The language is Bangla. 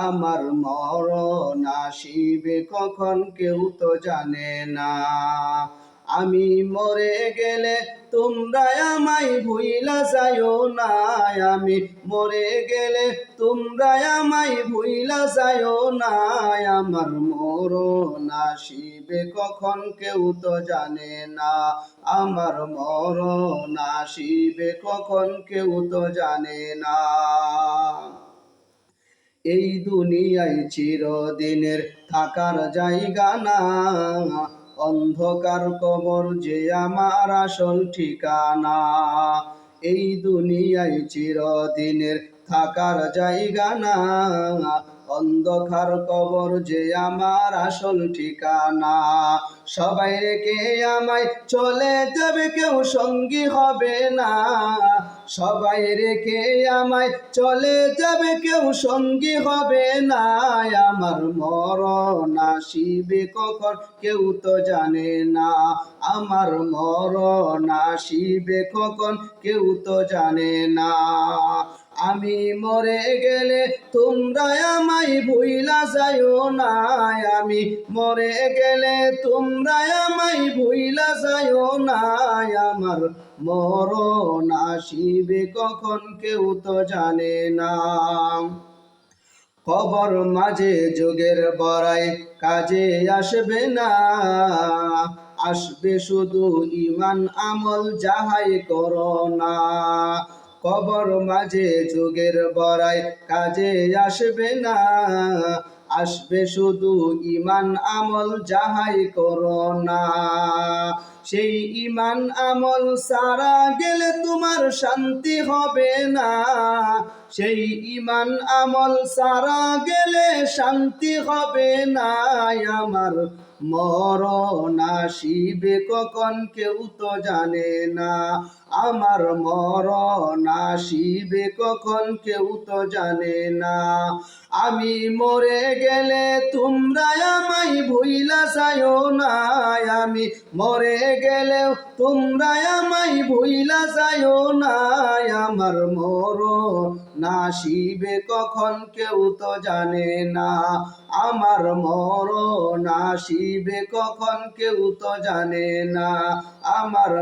আমার মরণ আসিবে কখন কেউ তো জানে না। আমি মরে গেলে তোমরা আমায় ভুইলা যাইও না। আমি মরে গেলে তোমরা আমায় ভুইলা যাইও না। আমার মরণ আসিবে কখন কেউ তো জানে না। আমার মরণ আসিবে কখন কেউ তো জানে না। এই দুনিয়ায় চিরদিনের থাকার জায়গা না। অন্ধকার কবর যে আমার আসল ঠিকানা। এই দুনিয়ায় চিরদিনের থাকার জায়গা না। অন্ধকার কবর যে আমার আসল ঠিকানা। সবাই রেখে আমায় চলে যাবে, কেউ সঙ্গী হবে না। সবাই রেখে আমায় চলে যাবে, কেউ সঙ্গী হবে না। আমার মরণ আসিবে কখন কেউ তো জানে না। আমার মরণ আসিবে কখন কেউ তো জানে না। আমি মরে গেলে তোমরা আমায় ভুইলা যাইও না। আমি মরে গেলে তোমরা আমায় ভুইলা যাইও না। আমার মরণ আসিবে কখন কেউ তো জানে না। কবর মাঝে যুগের বড়াই কাজে আসবে না। আসবে শুধু ঈমান আমল যাহাই করো না। কবর মাঝে যুগের বড়াই কাজে আসবে না। আসবে শুধু ঈমান আমল যাহাই করো না। সেই ঈমান আমল সারা গেলে তোমার শান্তি হবে না। সেই ঈমান আমল সারা গেলে শান্তি হবে না। আমার মরণ আসিবে কখন কেউ তো জানে না। আমার মরণ আসিবে কখন কেউ তো জানে না। আমি মরে গেলে তোমরা আমায় ভুইলা যাইও না। আমি মরে গেলেও তোমরা আমায় ভুইলা যাইও না। আমার মরণ আসিবে কখন কেউ তো জানে না। আমার মরণ আসিবে কখন কেউ তো জানে না। আমার